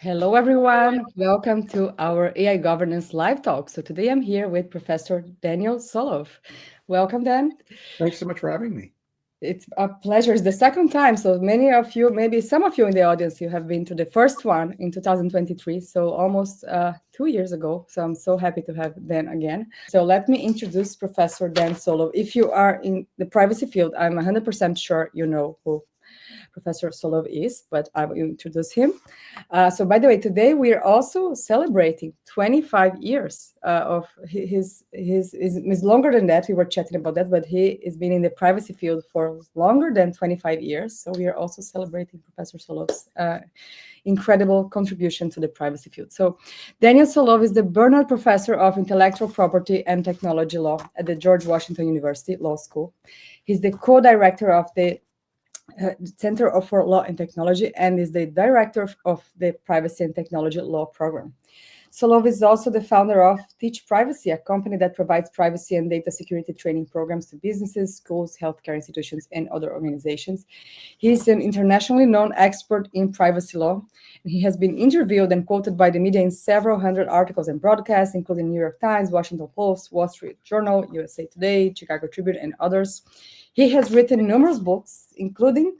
Hello, everyone. Welcome to our AI Governance Live Talk. So today I'm here with Professor Daniel Solove. Welcome, Dan. Thanks so much for having me. It's a pleasure. It's the second time. So many of you, maybe some of you in the audience, you have been to the first one in 2023. So almost 2 years ago. So I'm so happy to have Dan again. So let me introduce Professor Dan Solove. If you are in the privacy field, I'm 100% sure you know who Professor Solove is, but I will introduce him. So, by the way, today we are also celebrating 25 years of his longer than that. We were chatting about that, but he has been in the privacy field for longer than 25 years. So, we are also celebrating Professor Solove's incredible contribution to the privacy field. So, Daniel Solove is the Bernard Professor of Intellectual Property and Technology Law at the George Washington University Law School. He's the co-director of the Center for Law and Technology and is the director of the Privacy and Technology Law Program. Solove is also the founder of Teach Privacy, a company that provides privacy and data security training programs to businesses, schools, healthcare institutions, and other organizations. He is an internationally known expert in privacy law, and he has been interviewed and quoted by the media in several hundred articles and broadcasts, including New York Times, Washington Post, Wall Street Journal, USA Today, Chicago Tribune, and others. He has written numerous books, including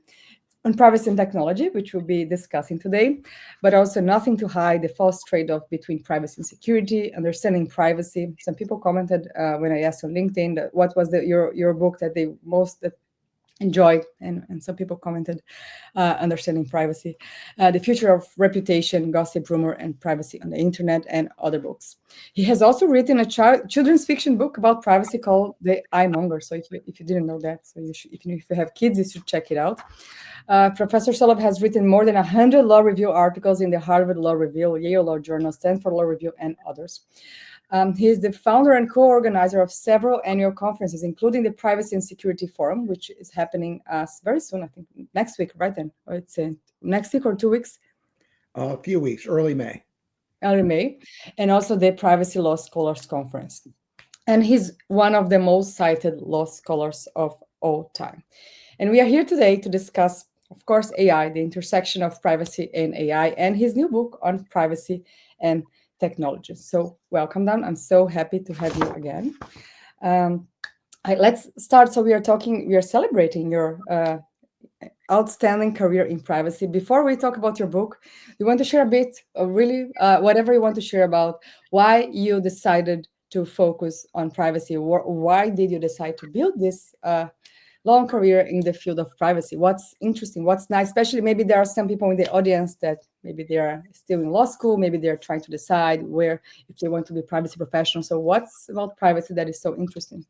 on privacy and technology, which we'll be discussing today, but also Nothing to Hide, the false trade-off between privacy and security, Understanding Privacy. Some people commented when I asked on LinkedIn that what was your book that they most enjoyed, and some people commented Understanding Privacy, The Future of Reputation, Gossip, Rumor, and Privacy on the Internet, and other books. He has also written a children's fiction book about privacy called The Eye Monger. So if you didn't know that, so if you have kids, you should check it out. Professor Solove has written more than 100 law review articles in the Harvard Law Review, Yale Law Journal, Stanford Law Review, and others. He is the founder and co-organizer of several annual conferences, including the Privacy and Security Forum, which is happening very soon, I think next week, right then? Or it's next week or 2 weeks? A few weeks, early May. Early May. And also the Privacy Law Scholars Conference. And he's one of the most cited law scholars of all time. And we are here today to discuss, of course, AI, the intersection of privacy and AI, and his new book on privacy and technology. So welcome, Dan. I'm so happy to have you again. Let's start. So we are celebrating your outstanding career in privacy. Before we talk about your book, you want to share a bit, really, whatever you want to share about why you decided to focus on privacy. Why did you decide to build this long career in the field of privacy? What's interesting, what's nice, especially maybe there are some people in the audience that maybe they are still in law school, maybe they're trying to decide where, if they want to be privacy professionals. So what's about privacy that is so interesting?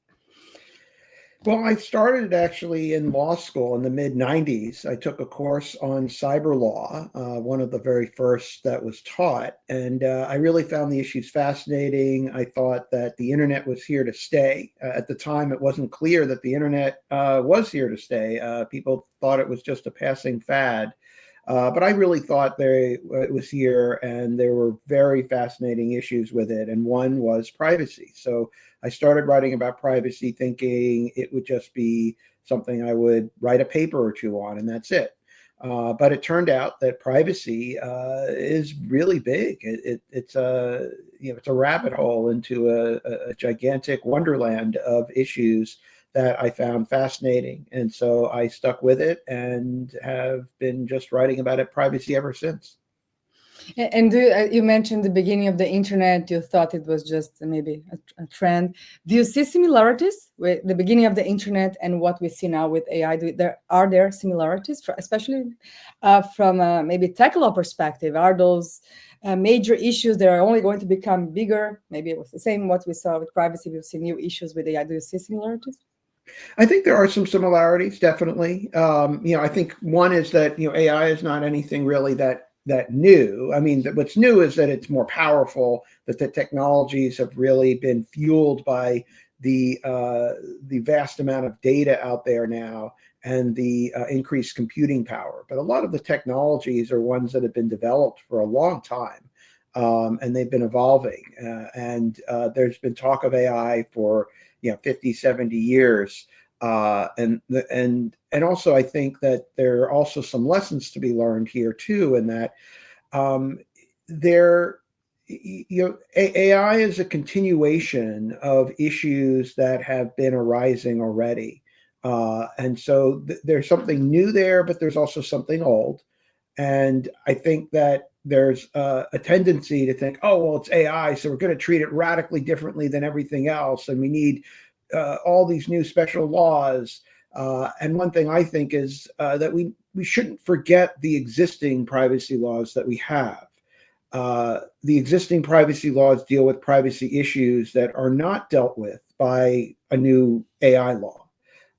Well, I started actually in law school in the mid 90s. I took a course on cyber law, one of the very first that was taught. And I really found the issues fascinating. I thought that the internet was here to stay. At the time, it wasn't clear that the internet was here to stay. People thought it was just a passing fad. But I really thought it was here, and there were very fascinating issues with it. And one was privacy. So I started writing about privacy thinking it would just be something I would write a paper or two on, and that's it. But it turned out that privacy is really big. It's a rabbit hole into a gigantic wonderland of issues that I found fascinating. And so I stuck with it and have been just writing about it, privacy, ever since. And you mentioned the beginning of the internet, you thought it was just maybe a trend. Do you see similarities with the beginning of the internet and what we see now with AI? Are there similarities, especially from maybe tech law perspective? Are those major issues that are only going to become bigger? Maybe it was the same what we saw with privacy. We've seen new issues with AI. Do you see similarities? I think there are some similarities, definitely. I think one is that AI is not anything really that new. I mean, what's new is that it's more powerful. That the technologies have really been fueled by the vast amount of data out there now and the increased computing power. But a lot of the technologies are ones that have been developed for a long time, and they've been evolving. And there's been talk of AI for 50, 70 years. And also I think that there are also some lessons to be learned here too, in that there, AI is a continuation of issues that have been arising already. And so there's something new there, but there's also something old. And I think that there's a tendency to think, oh, well, it's AI, so we're going to treat it radically differently than everything else. And we need all these new special laws. And one thing I think is that we shouldn't forget the existing privacy laws that we have. The existing privacy laws deal with privacy issues that are not dealt with by a new AI law.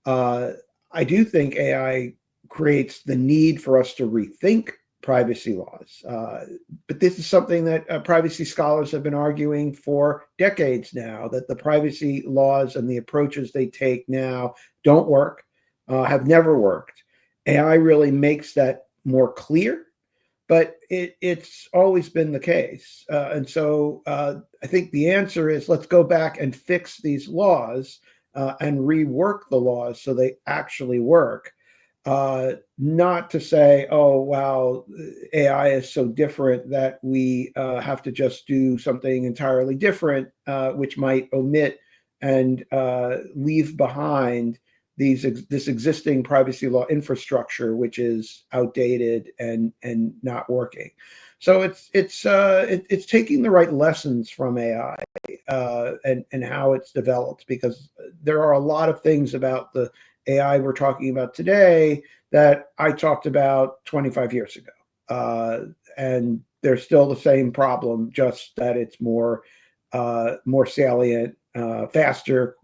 I do think AI creates the need for us to rethink privacy laws. But this is something that privacy scholars have been arguing for decades now, that the privacy laws and the approaches they take now don't work, have never worked. AI really makes that more clear, but it's always been the case. And so I think the answer is let's go back and fix these laws and rework the laws so they actually work. Not to say, oh, wow, AI is so different that we have to just do something entirely different, which might omit and leave behind this existing privacy law infrastructure, which is outdated and not working. So it's taking the right lessons from AI and how it's developed, because there are a lot of things about the AI we're talking about today that I talked about 25 years ago, and they're still the same problem, just that it's more salient, faster,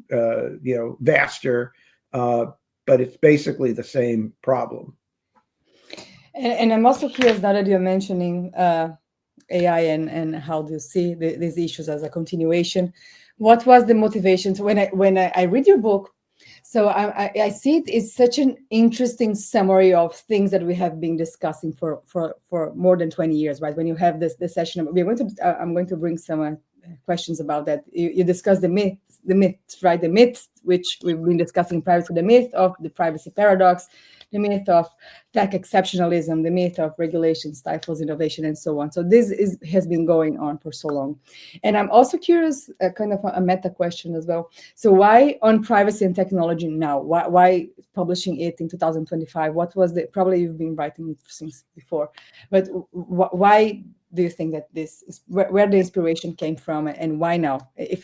vaster, but it's basically the same problem. And I'm also curious, now that you're mentioning AI and how do you see these issues as a continuation, what was the motivation? So when I read your book, so I see it is such an interesting summary of things that we have been discussing for more than 20 years, right? When you have this session, I'm going to bring some questions about that. You discuss the myths, right? The myths, which we've been discussing privacy, the myth of the privacy paradox, the myth of tech exceptionalism, the myth of regulation stifles innovation, and so on. So this has been going on for so long. And I'm also curious, kind of a meta question as well. So why on privacy and technology now? Why publishing it in 2025? What was probably you've been writing it since before, but why do you think that this is where the inspiration came from, and why now?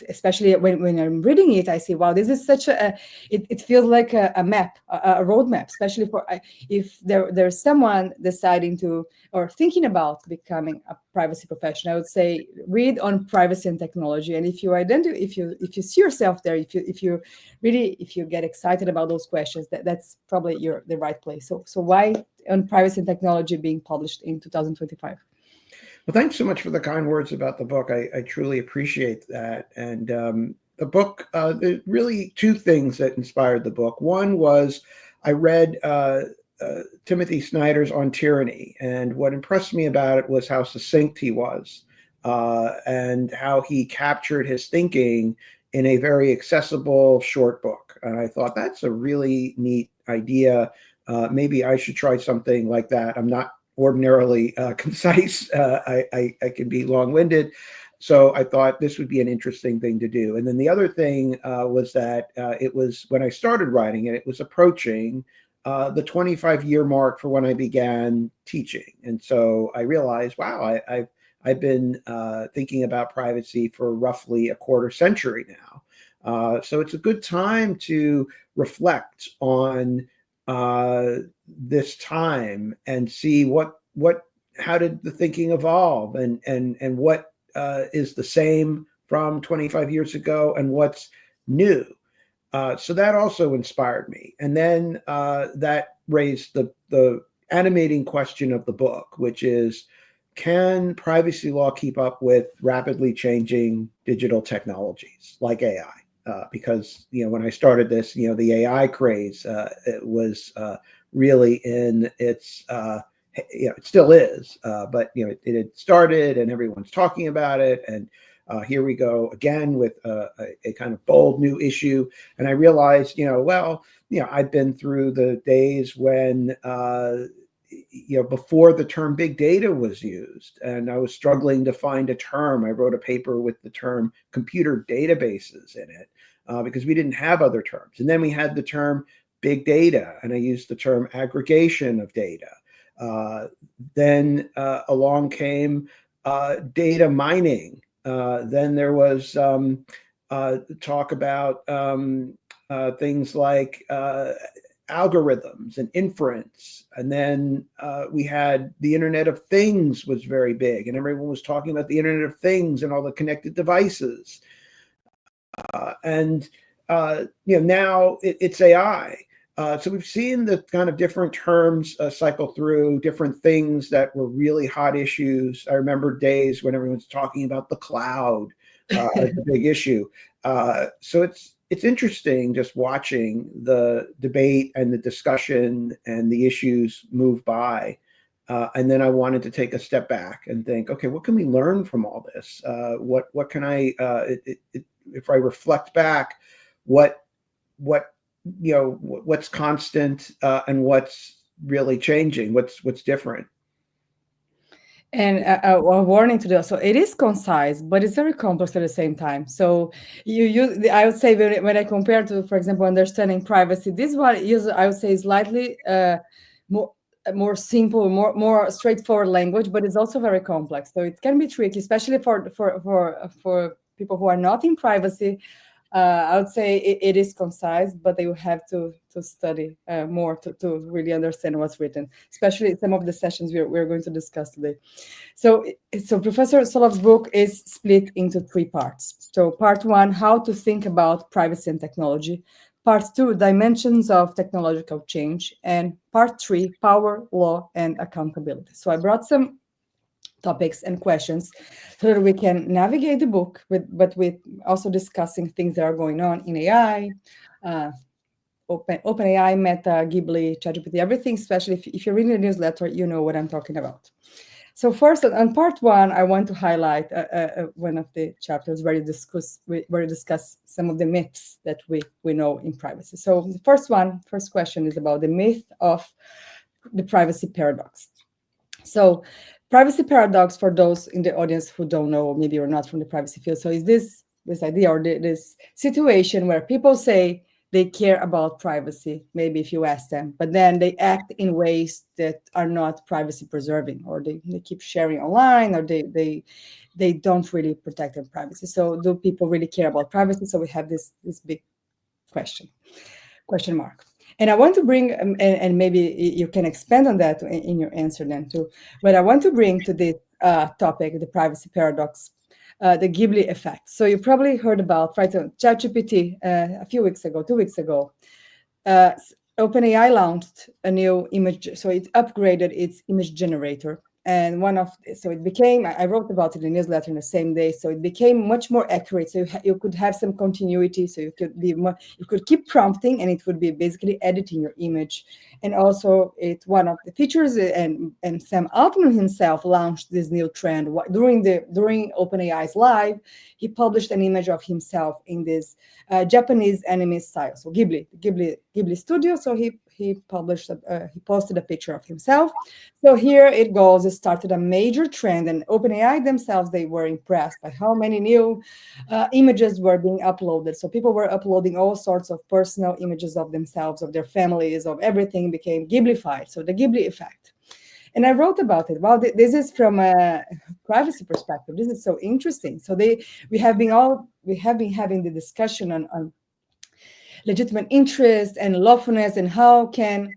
Especially when I'm reading it, I see, wow, this is such it feels like a map, a roadmap, especially for if there's someone deciding to or thinking about becoming a privacy professional. I would say read on privacy and technology, and if you see yourself there, if you get excited about those questions, that's probably the right place. So why on privacy and technology being published in 2025? Well, thanks so much for the kind words about the book. I truly appreciate that. And the book, really two things that inspired the book. One was I read Timothy Snyder's On Tyranny, and what impressed me about it was how succinct he was and how he captured his thinking in a very accessible short book. And I thought that's a really neat idea. Maybe I should try something like that. I'm not ordinarily concise. I can be long-winded. So I thought this would be an interesting thing to do. And then the other thing was that it was, when I started writing it, it was approaching the 25-year mark for when I began teaching. And so I realized, wow, I've been thinking about privacy for roughly a quarter century now. So it's a good time to reflect on this time and see how did the thinking evolve, and what is the same from 25 years ago and what's new. So that also inspired me. And then that raised the animating question of the book, which is, can privacy law keep up with rapidly changing digital technologies like AI? Because when I started this, the AI craze it was really in its it still is, but it had started and everyone's talking about it, and here we go again with a kind of bold new issue. And I realized, I've been through the days when before the term big data was used, and I was struggling to find a term. I wrote a paper with the term computer databases in it because we didn't have other terms. And then we had the term big data, and I used the term aggregation of data. Then along came data mining. Then there was talk about things like algorithms and inference. And then we had the Internet of Things was very big, and everyone was talking about the Internet of Things and all the connected devices. Now it's AI. So we've seen the kind of different terms cycle through, different things that were really hot issues. I remember days when everyone's talking about the cloud as a big issue. So it's interesting just watching the debate and the discussion and the issues move by. And then I wanted to take a step back and think, okay, what can we learn from all this? What can I, if I reflect back, what's constant and what's really changing, what's different. And a warning to do so, it is concise, but it's very complex at the same time. So I would say when I compare to, for example, understanding privacy, this one I would say is slightly more simple, more straightforward language, but it's also very complex. So it can be tricky, especially for people who are not in privacy. I would say it is concise, but they will have to study more to really understand what's written, especially some of the sessions we're going to discuss today. So Professor Solove's book is split into 3 parts. So part 1, how to think about privacy and technology. Part 2, dimensions of technological change. And part 3, power, law, and accountability. So I brought some topics and questions so that we can navigate the book, but with also discussing things that are going on in AI, OpenAI, Meta, Ghibli, ChatGPT, everything, especially if you're reading the newsletter, you know what I'm talking about. So first, on part 1, I want to highlight one of the chapters where you discuss some of the myths that we know in privacy. So the first question is about the myth of the privacy paradox. So privacy paradox, for those in the audience who don't know, or maybe you're not from the privacy field, so is this idea or this situation where people say they care about privacy, maybe if you ask them, but then they act in ways that are not privacy preserving, or they keep sharing online, or they don't really protect their privacy. So do people really care about privacy? So we have this big question mark. And I want to bring, and maybe you can expand on that in your answer then too, but I want to bring to this topic, the privacy paradox, the Ghibli effect. So you probably heard about, right, ChatGPT a few weeks ago, 2 weeks ago, OpenAI launched a new image, so it upgraded its image generator. And it became, I wrote about it in the newsletter in the same day, so it became much more accurate. So you could have some continuity, so you could keep prompting, and it would be basically editing your image. And also, one of the features, and Sam Altman himself launched this new trend during OpenAI's live. He published an image of himself in this Japanese anime style, so Ghibli studio. So he posted a picture of himself. So here it goes. It started a major trend, and OpenAI themselves, they were impressed by how many new images were being uploaded. So people were uploading all sorts of personal images of themselves, of their families, of everything became Ghiblified. So the Ghibli effect. And I wrote about it. Well, this is from a privacy perspective. This is so interesting. So we have been having the discussion on legitimate interest and lawfulness, and how can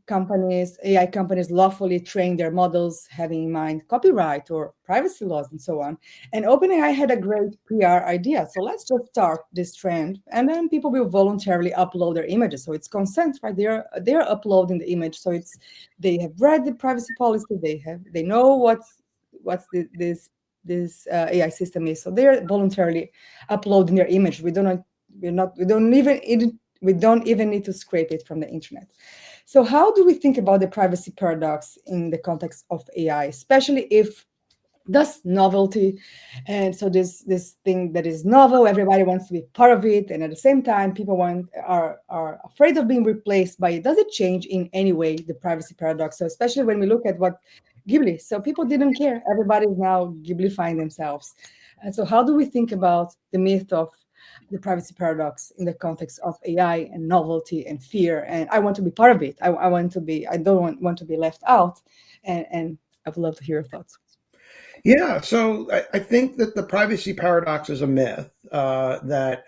AI companies lawfully train their models, having in mind copyright or privacy laws and so on. And OpenAI had a great PR idea. So let's just start this trend, and then people will voluntarily upload their images. So it's consent, right? They're uploading the image. So they have read the privacy policy. They know what's this AI system is. So they're voluntarily uploading their image. We don't even need to scrape it from the internet. So how do we think about the privacy paradox in the context of AI, especially if thus novelty. And so this thing that is novel, everybody wants to be part of it, and at the same time people are afraid of being replaced by it. Does it change in any way the privacy paradox? So especially when we look at what Ghibli, so people didn't care, everybody is now Ghiblifying themselves. And so how do we think about the myth of the privacy paradox in the context of AI and novelty and fear? And I want to be part of it. I want to be, I don't want to be left out. And I would love to hear your thoughts. Yeah, so I think that the privacy paradox is a myth. That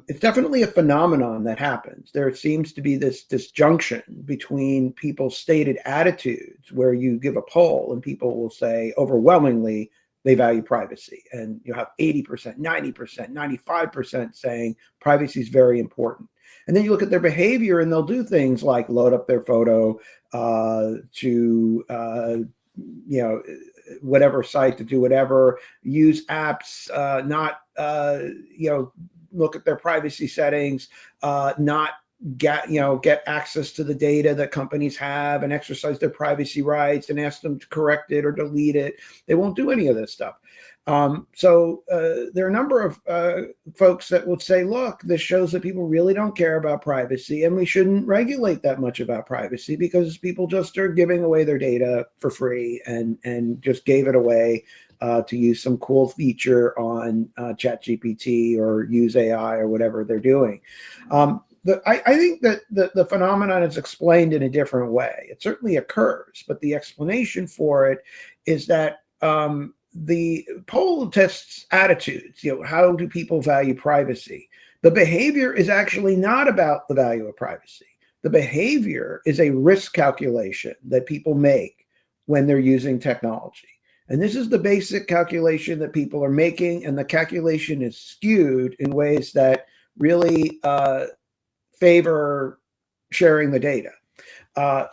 it's definitely a phenomenon that happens. There seems to be this disjunction between people's stated attitudes, where you give a poll and people will say overwhelmingly they value privacy, and you have 80%, 90%, 95% saying privacy is very important. And then you look at their behavior, and they'll do things like load up their photo to whatever site to do whatever, use apps, not look at their privacy settings, not get access to the data that companies have and exercise their privacy rights and ask them to correct it or delete it. They won't do any of this stuff. So there are a number of folks that would say, look, this shows that people really don't care about privacy, and we shouldn't regulate that much about privacy because people just are giving away their data for free and just gave it away to use some cool feature on ChatGPT or use AI or whatever they're doing. I think that the phenomenon is explained in a different way. It certainly occurs, but the explanation for it is that the poll tests attitudes. How do people value privacy? The behavior is actually not about the value of privacy. The behavior is a risk calculation that people make when they're using technology. And this is the basic calculation that people are making, and the calculation is skewed in ways that really favor sharing the data.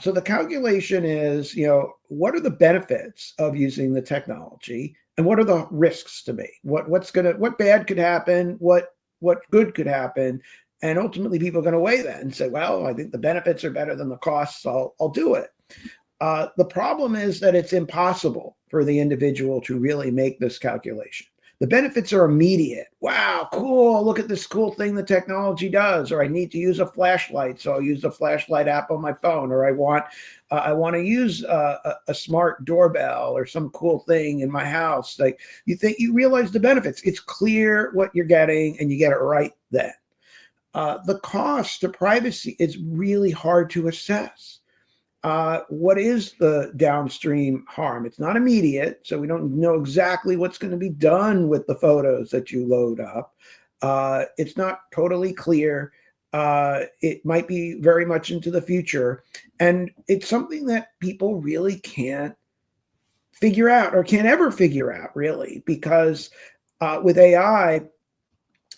So the calculation is, what are the benefits of using the technology, and what are the risks to me? What bad could happen? What good could happen? And ultimately, people are going to weigh that and say, well, I think the benefits are better than the costs. I'll do it. The problem is that it's impossible for the individual to really make this calculation. The benefits are immediate. Wow, cool. Look at this cool thing the technology does. Or I need to use a flashlight, so I'll use the flashlight app on my phone. Or I want to use a smart doorbell or some cool thing in my house. Like, you realize the benefits. It's clear what you're getting, and you get it right then. The cost to privacy is really hard to assess. What is the downstream harm? It's not immediate, so we don't know exactly what's going to be done with the photos that you load up. It's not totally clear. It might be very much into the future. And it's something that people really can't figure out, or can't ever figure out, really, because with AI,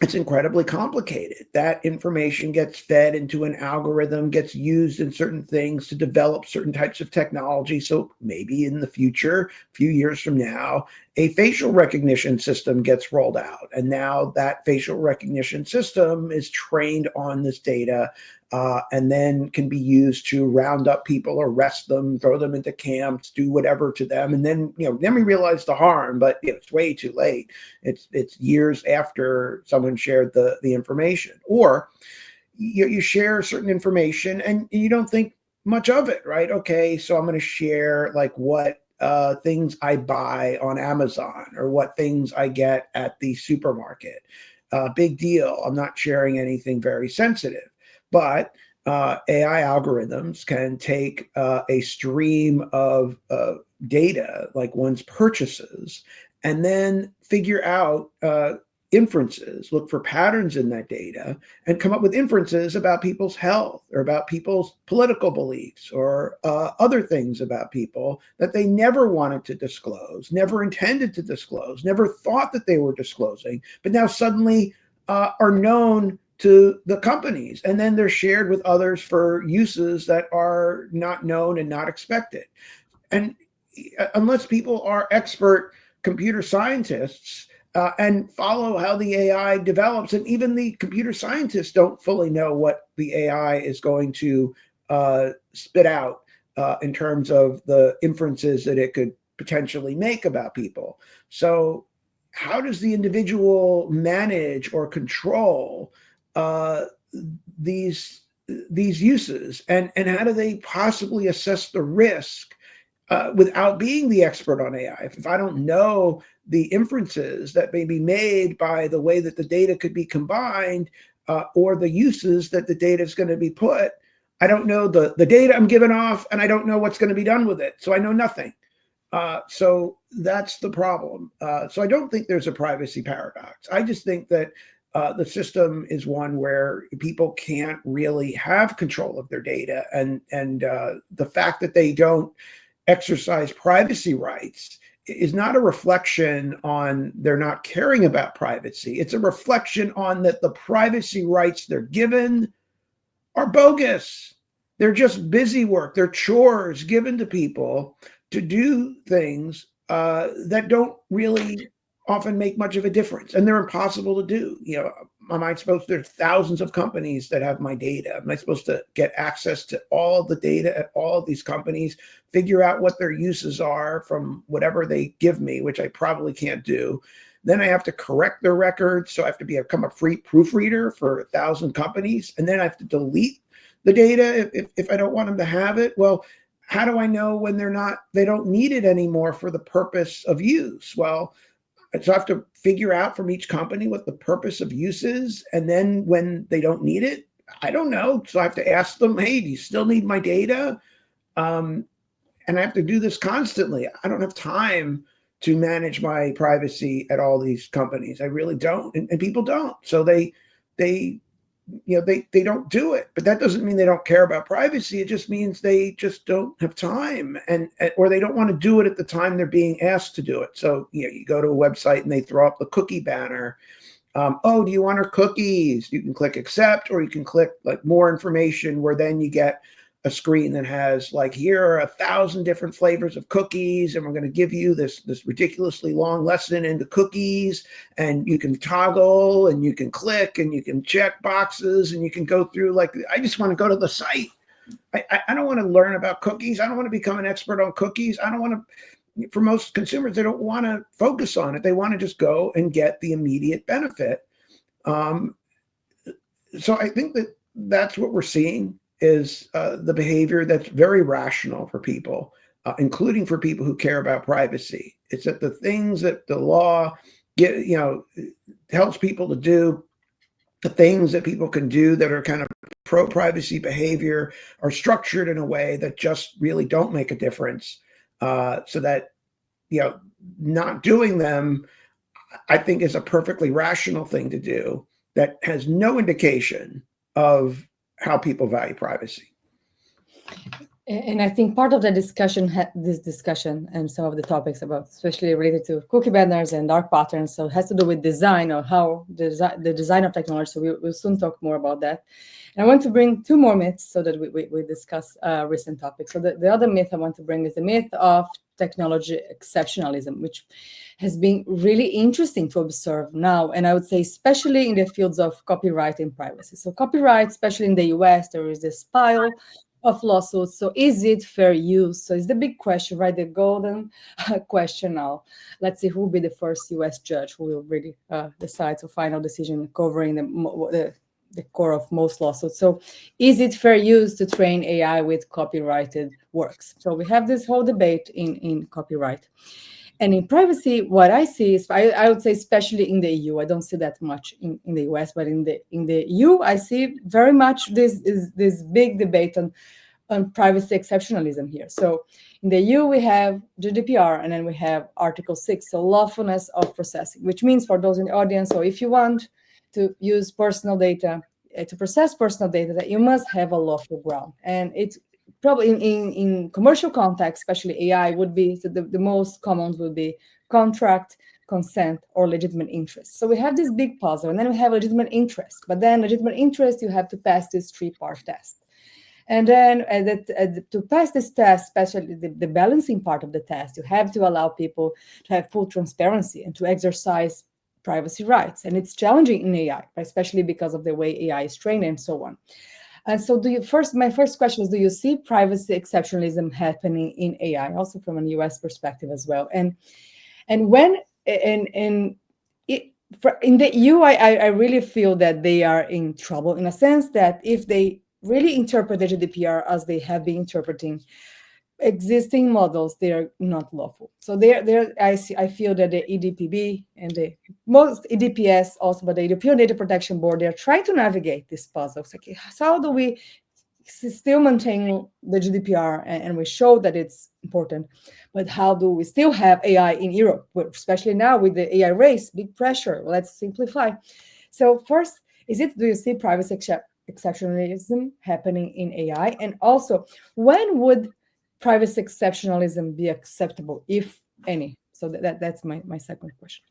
it's incredibly complicated. That information gets fed into an algorithm, gets used in certain things to develop certain types of technology. So maybe in the future, a few years from now, a facial recognition system gets rolled out. And now that facial recognition system is trained on this data, and then can be used to round up people, arrest them, throw them into camps, do whatever to them. And then, then we realize the harm, but it's way too late. It's years after someone shared the information. Or you share certain information and you don't think much of it, right? Okay, so I'm going to share like what things I buy on Amazon or what things I get at the supermarket. Big deal. I'm not sharing anything very sensitive. But AI algorithms can take a stream of data, like one's purchases, and then figure out inferences, look for patterns in that data, and come up with inferences about people's health or about people's political beliefs or other things about people that they never wanted to disclose, never intended to disclose, never thought that they were disclosing, but now suddenly are known to the companies, and then they're shared with others for uses that are not known and not expected. And unless people are expert computer scientists and follow how the AI develops, and even the computer scientists don't fully know what the AI is going to spit out in terms of the inferences that it could potentially make about people. So how does the individual manage or control these uses, and how do they possibly assess the risk without being the expert on AI? If I don't know the inferences that may be made by the way that the data could be combined, or the uses that the data is going to be put, I don't know the data I'm giving off, and I don't know what's going to be done with it. So I know nothing. So that's the problem. So I don't think there's a privacy paradox. I just think that the system is one where people can't really have control of their data, and the fact that they don't exercise privacy rights is not a reflection on they're not caring about privacy. It's a reflection on that the privacy rights they're given are bogus. They're just busy work. They're chores given to people to do things that don't really often make much of a difference, and they're impossible to do. There's thousands of companies that have my data. Am I supposed to get access to all the data at all of these companies, figure out what their uses are from whatever they give me, which I probably can't do? Then I have to correct their records, so I have to become a free proofreader for 1,000 companies, and then I have to delete the data if I don't want them to have it. Well, how do I know when they don't need it anymore for the purpose of use? Well, so I have to figure out from each company what the purpose of use is. And then when they don't need it, I don't know. So I have to ask them, hey, do you still need my data? And I have to do this constantly. I don't have time to manage my privacy at all these companies. I really don't. And people don't. So they don't do it. But that doesn't mean they don't care about privacy. It just means they just don't have time, or they don't want to do it at the time they're being asked to do it. So you go to a website and they throw up the cookie banner. Do you want our cookies? You can click accept, or you can click like more information, where then you get a screen that has like, here are 1,000 different flavors of cookies, and we're going to give you this ridiculously long lesson into cookies, and you can toggle and you can click and you can check boxes and you can go through. Like, I just want to go to the site. I don't want to learn about cookies. I don't want to become an expert on cookies. I don't want to. For most consumers, they don't want to focus on it. They want to just go and get the immediate benefit. So I think that's what we're seeing, is the behavior that's very rational for people, including for people who care about privacy. It's that the things that the law helps people to do, the things that people can do that are kind of pro-privacy behavior, are structured in a way that just really don't make a difference. So that not doing them, I think, is a perfectly rational thing to do that has no indication of how people value privacy. And I think part of the discussion, this discussion and some of the topics about, especially related to cookie banners and dark patterns, so it has to do with design, or how the design of technology. So we'll soon talk more about that. And I want to bring two more myths so that we discuss recent topics. So the other myth I want to bring is the myth of technology exceptionalism, which has been really interesting to observe now. And I would say especially in the fields of copyright and privacy. So copyright, especially in the US, there is this pile of lawsuits. So is it fair use? So it's the big question, right? The golden question now. Let's see who will be the first US judge who will really decide to final decision covering the core of most lawsuits. So is it fair use to train AI with copyrighted works? So we have this whole debate in copyright. And in privacy, what I see is, I would say, especially in the EU, I don't see that much in the US, but in the EU, I see very much this big debate on privacy exceptionalism here. So in the EU, we have GDPR, and then we have Article 6, so lawfulness of processing, which means, for those in the audience, so if you want to use personal data, to process personal data, that you must have a lawful ground. And it's probably in commercial context, especially AI, would be, so the most common would be contract, consent, or legitimate interest. So we have this big puzzle, and then we have legitimate interest. But then legitimate interest, you have to pass this 3-part test. And then to pass this test, especially the balancing part of the test, you have to allow people to have full transparency and to exercise privacy rights. And it's challenging in AI, especially because of the way AI is trained and so on. And so my first question is, do you see privacy exceptionalism happening in AI, also from a US perspective as well? And when in the EU, I really feel that they are in trouble, in a sense that if they really interpret the GDPR as they have been interpreting existing models, they are not lawful. So I feel that the EDPB and the most EDPS also, but the European Data Protection Board, they are trying to navigate this puzzle. It's like, so how do we still maintain the GDPR and we show that it's important, but how do we still have AI in Europe, especially now with the AI race, big pressure? Let's simplify. So first, do you see privacy exceptionalism happening in AI? And also, when would privacy exceptionalism be acceptable, if any? So that's my second question.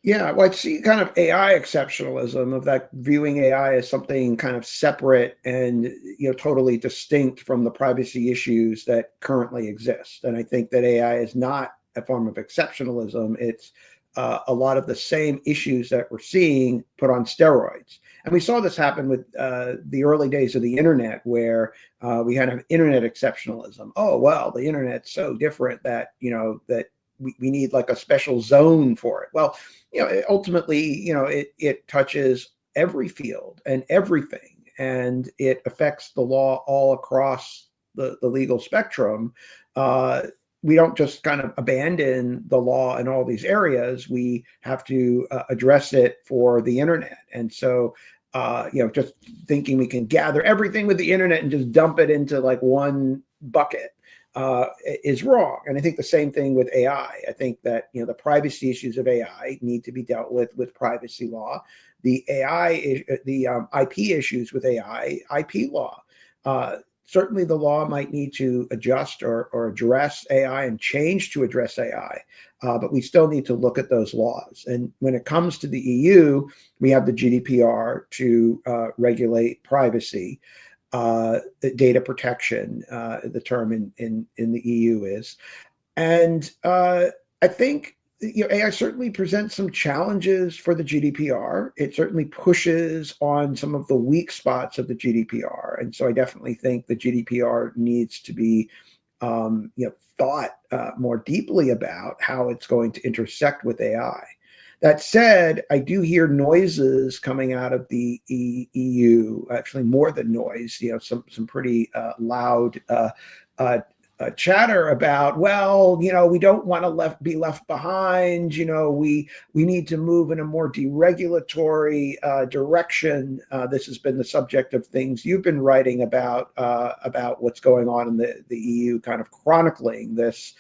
Yeah, well, I see kind of AI exceptionalism, of that viewing AI as something kind of separate and totally distinct from the privacy issues that currently exist. And I think that AI is not a form of exceptionalism. It's a lot of the same issues that we're seeing put on steroids. And we saw this happen with the early days of the internet, where we had an internet exceptionalism. Oh, well, the internet's so different that that we need like a special zone for it. Well, ultimately, it touches every field and everything, and it affects the law all across the legal spectrum. We don't just kind of abandon the law in all these areas. We have to address it for the internet. And so, just thinking we can gather everything with the internet and just dump it into like one bucket is wrong. And I think the same thing with AI. I think that the privacy issues of AI need to be dealt with privacy law. The IP issues with AI, IP law. Certainly, the law might need to adjust or address AI and change to address AI, but we still need to look at those laws. And when it comes to the EU, we have the GDPR to regulate privacy. Data protection, the term in the EU is. And I think AI certainly presents some challenges for the GDPR. It certainly pushes on some of the weak spots of the GDPR. And so I definitely think the GDPR needs to be thought more deeply about how it's going to intersect with AI. That said, I do hear noises coming out of the EU, actually more than noise, some pretty loud chatter about, well, we don't want to be left behind. We need to move in a more deregulatory direction. This has been the subject of things you've been writing about what's going on in the EU, kind of chronicling this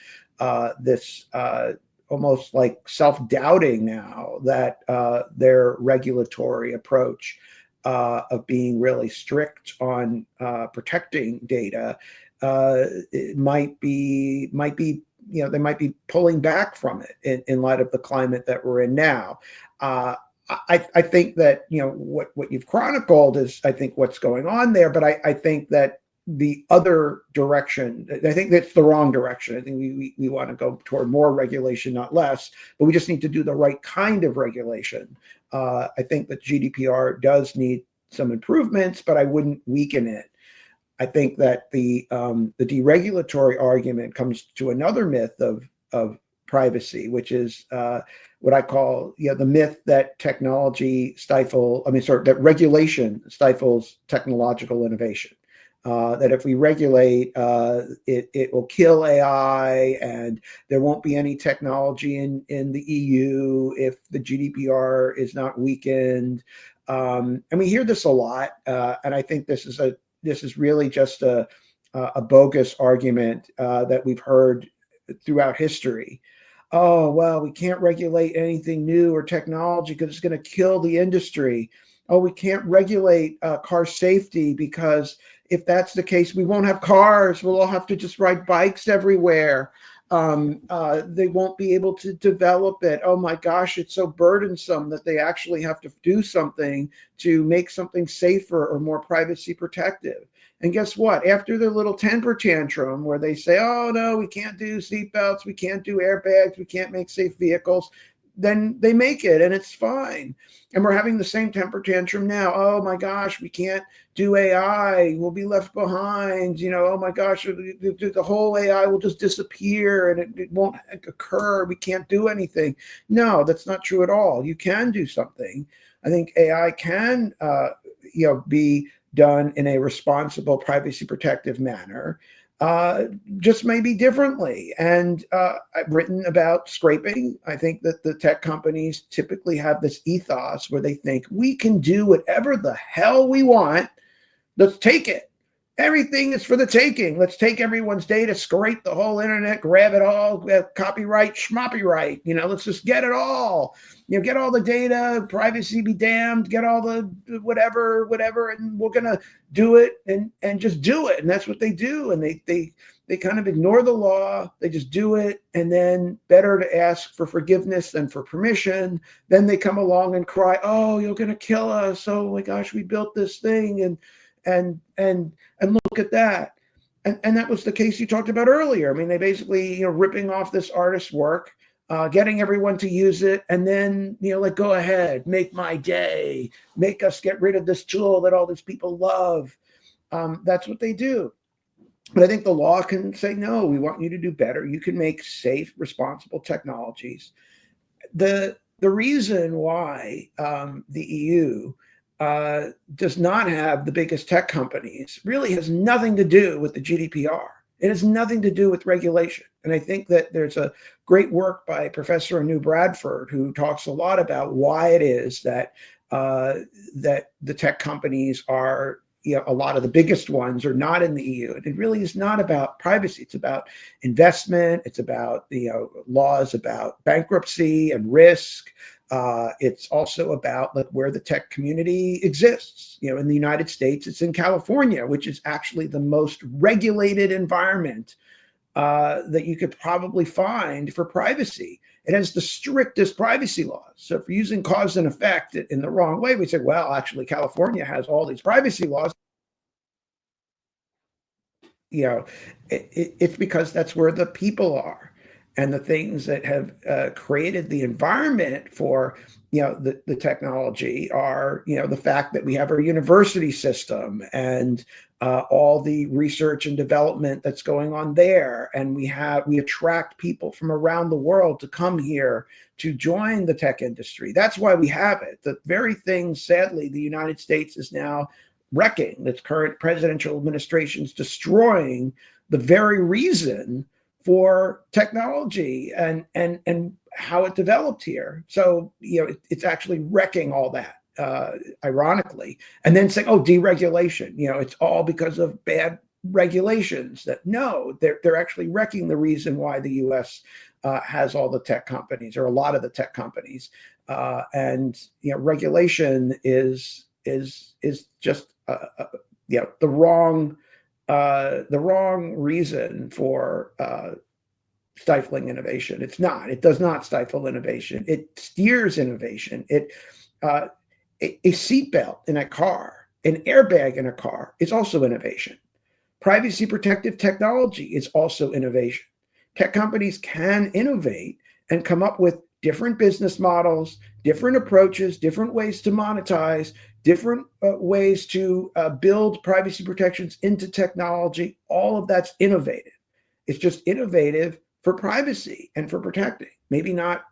almost like self-doubting now that their regulatory approach of being really strict on protecting data it might be they might be pulling back from it in light of the climate that we're in now. I think that what you've chronicled is, I think, what's going on there, but I think that the other direction, I think that's the wrong direction. I think we want to go toward more regulation, not less, but we just need to do the right kind of regulation. I think that GDPR does need some improvements, but I wouldn't weaken it. I think that the deregulatory argument comes to another myth of privacy, which is what I call the myth that that regulation stifles technological innovation. That if we regulate, it will kill AI, and there won't be any technology in the EU if the GDPR is not weakened. And we hear this a lot, and I think this is really just a bogus argument that we've heard throughout history. Oh, well, we can't regulate anything new or technology because it's going to kill the industry. Oh, we can't regulate car safety because if that's the case, we won't have cars. We'll all have to just ride bikes everywhere. They won't be able to develop it. Oh my gosh, it's so burdensome that they actually have to do something to make something safer or more privacy protective. And guess what? After their little temper tantrum where they say, oh no, we can't do seatbelts, we can't do airbags, we can't make safe vehicles, then they make it, and it's fine. And we're having the same temper tantrum now. Oh my gosh, we can't do AI. We'll be left behind. Oh my gosh, the whole AI will just disappear and it won't occur. We can't do anything. No, that's not true at all. You can do something. I think AI can, be done in a responsible, privacy protective manner. Just maybe differently. And I've written about scraping. I think that the tech companies typically have this ethos where they think we can do whatever the hell we want. Let's take it. Everything is for the taking. Let's take everyone's data, scrape the whole internet, grab it all, copyright, schmoppyright. Let's just get it all. Get all the data, privacy be damned, get all the whatever, and we're gonna do it and just do it. And that's what they do. And they kind of ignore the law. They just do it. And then better to ask for forgiveness than for permission. Then they come along and cry, oh, you're gonna kill us. Oh my gosh, we built this thing and look at that. And that was the case you talked about earlier. I mean, they basically, ripping off this artist's work, getting everyone to use it, and then, go ahead, make my day, make us get rid of this tool that all these people love. That's what they do. But I think the law can say, no, we want you to do better. You can make safe, responsible technologies. The reason why the EU does not have the biggest tech companies really has nothing to do with the GDPR. It has nothing to do with regulation. And I think that there's a great work by Professor Anu Bradford who talks a lot about why it is that that the tech companies are, a lot of the biggest ones are not in the EU. And it really is not about privacy. It's about investment. It's about, laws about bankruptcy and risk. It's also about where the tech community exists. In the United States, it's in California, which is actually the most regulated environment that you could probably find for privacy. It has the strictest privacy laws. So if you're using cause and effect in the wrong way, we say, well, actually, California has all these privacy laws. It's because that's where the people are. And the things that have created the environment for, the technology are, the fact that we have our university system and all the research and development that's going on there. And we attract people from around the world to come here to join the tech industry. That's why we have it. The very thing, sadly, the United States is now wrecking. This current presidential administration is destroying the very reason for technology and how it developed here. So, it's actually wrecking all that, ironically, and then saying, oh, deregulation, it's all because of bad regulations. That no, they're actually wrecking the reason why the US has all the tech companies, or a lot of the tech companies. And regulation is just the wrong reason for stifling innovation. It's not. It does not stifle innovation. It steers innovation. A seatbelt in a car, an airbag in a car is also innovation. Privacy protective technology is also innovation. Tech companies can innovate and come up with different business models, different approaches, different ways to monetize, different ways to build privacy protections into technology. All of that's innovative. It's just innovative for privacy and for protecting. Maybe not,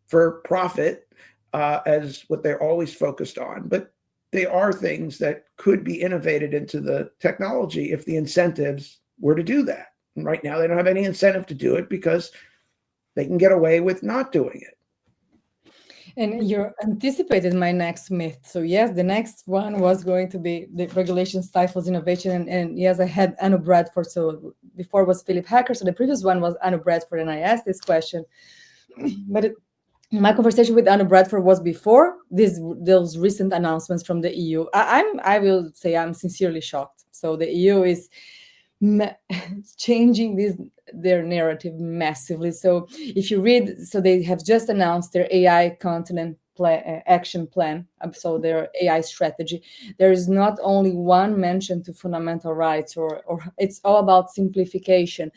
for profit as what they're always focused on, but they are things that could be innovated into the technology if the incentives were to do that. And right now, they don't have any incentive to do it because they can get away with not doing it. And you anticipated my next myth. So yes, the next one was going to be the regulation stifles innovation. And yes, I had Anu Bradford. So before was Philip Hacker. So the previous one was Anu Bradford, and I asked this question. But my conversation with Anu Bradford was before those recent announcements from the EU. I will say I'm sincerely shocked. So the EU is changing their narrative massively. So if you read, so they have just announced their AI continent action plan, so their AI strategy. There is not only one mention to fundamental rights, or it's all about simplification.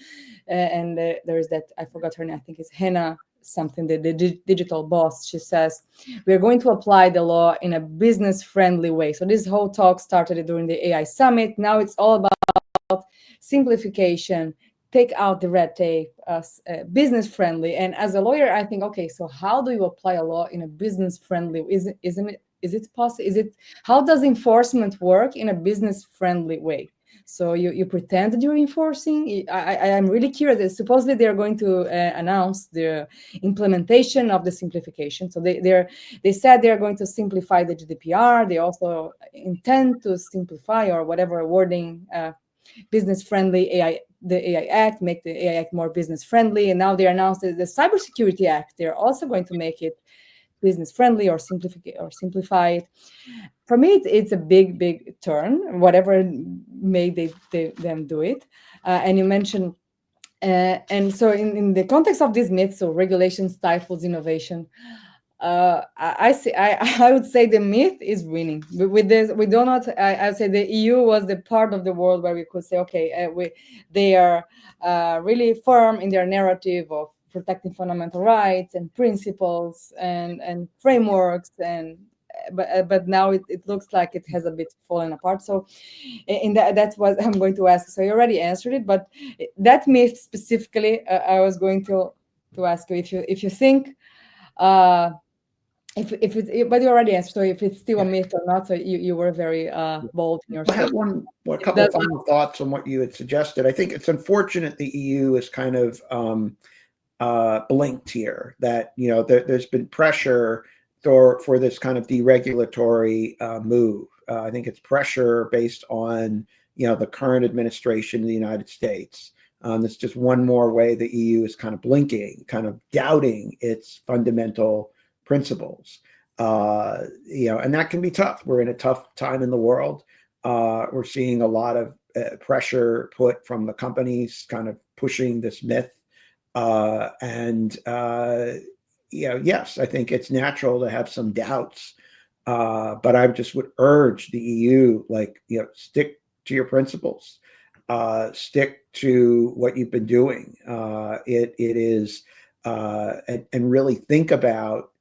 And there's that, I forgot her name, I think it's Hannah something, the digital boss. She says, we're going to apply the law in a business-friendly way. So this whole talk started during the AI summit. Now it's all about simplification, take out the red tape, business-friendly. And as a lawyer, I think, okay, so how do you apply a law in a business-friendly? Is it possible? How does enforcement work in a business-friendly way? So you pretend that you're enforcing. I am really curious. Supposedly they're going to announce the implementation of the simplification. So they said they're going to simplify the GDPR. They also intend to simplify, or whatever wording, business-friendly AI, the AI Act, make the AI Act more business-friendly. And now they announced the Cybersecurity Act. They're also going to make it business-friendly or simplify it. For me, it's a big turn, whatever made them do it. And you mentioned, and so in the context of this myth, so regulation stifles innovation. I would say the myth is winning. With this, we do not. I would say the EU was the part of the world where we could say, okay, they are really firm in their narrative of protecting fundamental rights and principles and frameworks, but now it looks like it has a bit fallen apart. So in that's what I'm going to ask. So you already answered it, but that myth specifically, I was going to ask you if you think. If it's, but you already answered. So if it's still a myth or not, so you were very bold in your I have statement. a couple of final thoughts on what you had suggested. I think it's unfortunate the EU is kind of blinked here. That there's been pressure for this kind of deregulatory move. I think it's pressure based on the current administration in the United States. It's just one more way the EU is kind of blinking, kind of doubting its fundamental principles. And that can be tough. We're in a tough time in the world. We're seeing a lot of pressure put from the companies kind of pushing this myth. Yes, I think it's natural to have some doubts. But I just would urge the EU, stick to your principles. Stick to what you've been doing. It is, and really think about,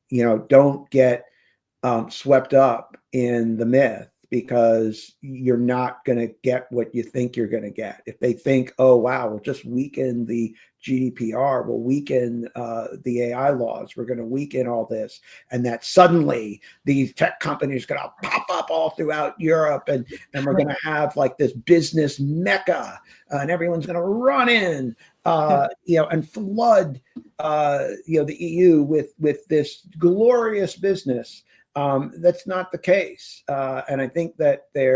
don't get swept up in the myth, because you're not going to get what you think you're going to get. If they think, oh, wow, we'll just weaken the GDPR, we'll weaken the AI laws, we're going to weaken all this, and that suddenly these tech companies are going to pop up all throughout Europe, and we're going to have like this business mecca, and everyone's going to run in, and flood, the EU with this glorious business. That's not the case, and I think that they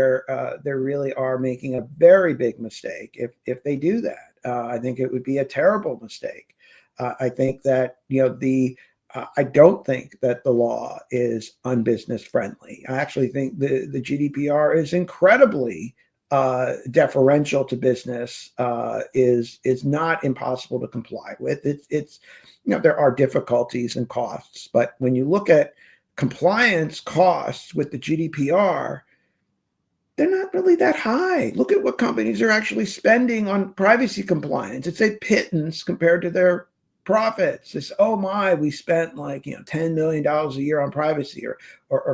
really are making a very big mistake if they do that. I think it would be a terrible mistake. I think that I don't think that the law is unbusiness friendly. I actually think the GDPR is incredibly deferential to business. Is not impossible to comply with. It's there are difficulties and costs, but when you look at compliance costs with the GDPR, they're not really that high. Look at what companies are actually spending on privacy compliance. It's a pittance compared to their profits. It's, oh my, we spent $10 million a year on privacy, or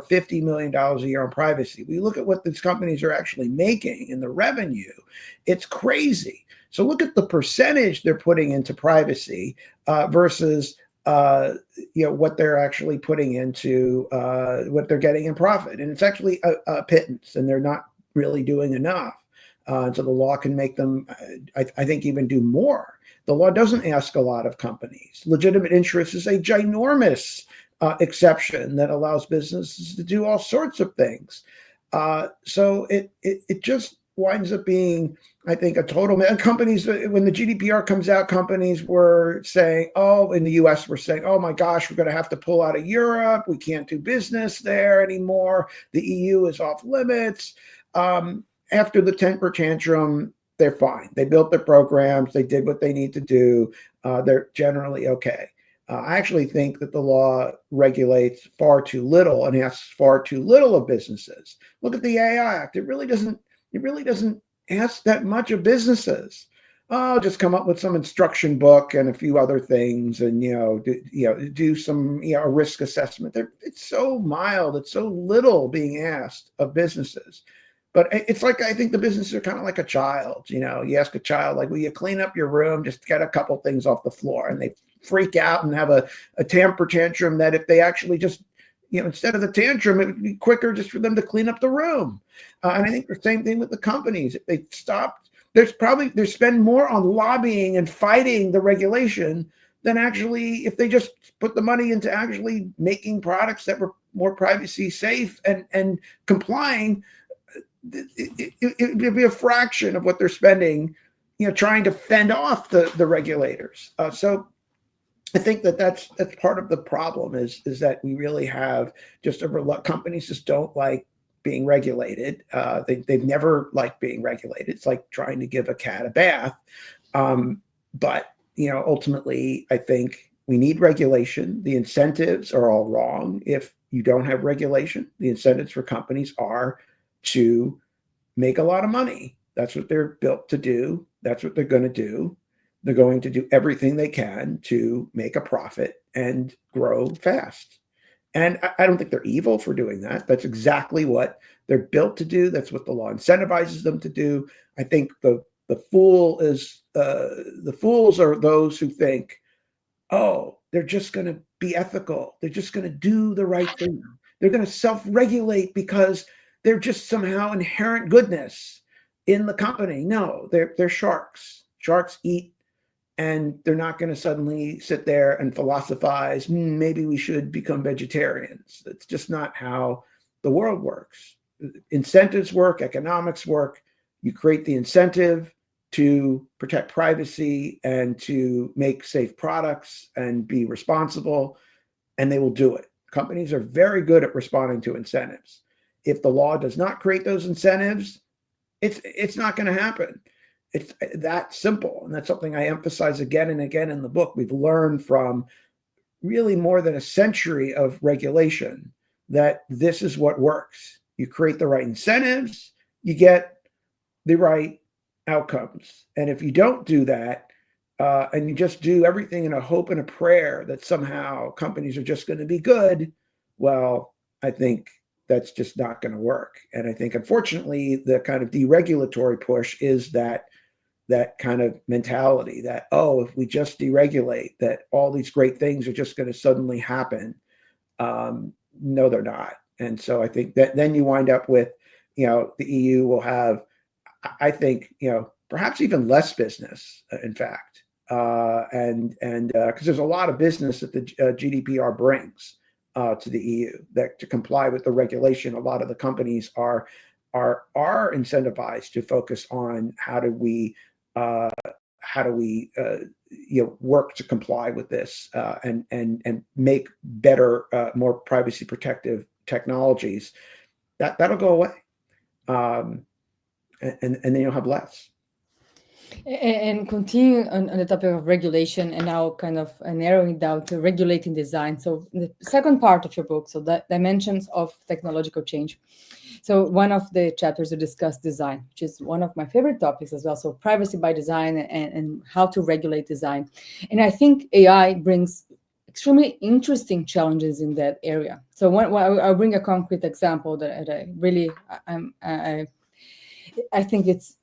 $50 million a year on privacy. We look at what these companies are actually making in the revenue. It's crazy. So look at the percentage they're putting into privacy versus what they're actually putting into what they're getting in profit. And it's actually a pittance, and they're not really doing enough. So the law can make them, I think, even do more. The law doesn't ask a lot of companies. Legitimate interest is a ginormous exception that allows businesses to do all sorts of things. So it just winds up being, I think, a total. And companies, when the GDPR comes out, companies were saying, oh, in the US, we're saying, oh my gosh, we're going to have to pull out of Europe. We can't do business there anymore. The EU is off limits. After the temper tantrum, they're fine. They built their programs. They did what they need to do. They're generally okay. I actually think that the law regulates far too little and asks far too little of businesses. Look at the AI Act. It really doesn't ask that much of businesses. I'll just come up with some instruction book and a few other things, and do some a risk assessment. It's so mild. It's so little being asked of businesses, but it's like, I think the businesses are kind of like a child. You ask a child, like, will you clean up your room? Just get a couple things off the floor, and they freak out and have a temper tantrum. That if they actually just instead of the tantrum, it would be quicker just for them to clean up the room. And I think the same thing with the companies. If they stopped. They spend more on lobbying and fighting the regulation than actually, if they just put the money into actually making products that were more privacy safe and complying. It would be a fraction of what they're spending, trying to fend off the regulators. So I think that's part of the problem is that we really have just companies just don't like being regulated. They've never liked being regulated. It's like trying to give a cat a bath. But ultimately, I think we need regulation. The incentives are all wrong. If you don't have regulation, the incentives for companies are to make a lot of money. That's what they're built to do. That's what they're going to do. They're going to do everything they can to make a profit and grow fast. And I don't think they're evil for doing that. That's exactly what they're built to do. That's what the law incentivizes them to do. I think the fools are those who think, oh, they're just going to be ethical. They're just going to do the right thing. They're going to self-regulate because they're just somehow inherent goodness in the company. No, they're sharks. Sharks eat. And they're not going to suddenly sit there and philosophize, maybe we should become vegetarians. That's just not how the world works. Incentives work, economics work. You create the incentive to protect privacy and to make safe products and be responsible, and they will do it. Companies are very good at responding to incentives. If the law does not create those incentives, it's not going to happen. It's that simple. And that's something I emphasize again and again in the book. We've learned from really more than a century of regulation that this is what works. You create the right incentives, you get the right outcomes. And if you don't do that, and you just do everything in a hope and a prayer that somehow companies are just going to be good, well, I think that's just not going to work. And I think, unfortunately, the kind of deregulatory push is that kind of mentality that, oh, if we just deregulate, that all these great things are just going to suddenly happen. No, they're not. And so I think that then you wind up with, the EU will have, I think, perhaps even less business, in fact. And because there's a lot of business that the GDPR brings to the EU, that to comply with the regulation, a lot of the companies are incentivized to focus on how do we work to comply with this and make better, more privacy protective technologies. That'll go away, and then you'll have less. And continuing on the topic of regulation, and now kind of narrowing down to regulating design. So the second part of your book, so the dimensions of technological change. So one of the chapters you discuss design, which is one of my favorite topics as well. So privacy by design and how to regulate design. And I think AI brings extremely interesting challenges in that area. So I'll bring a concrete example that I really, I think it's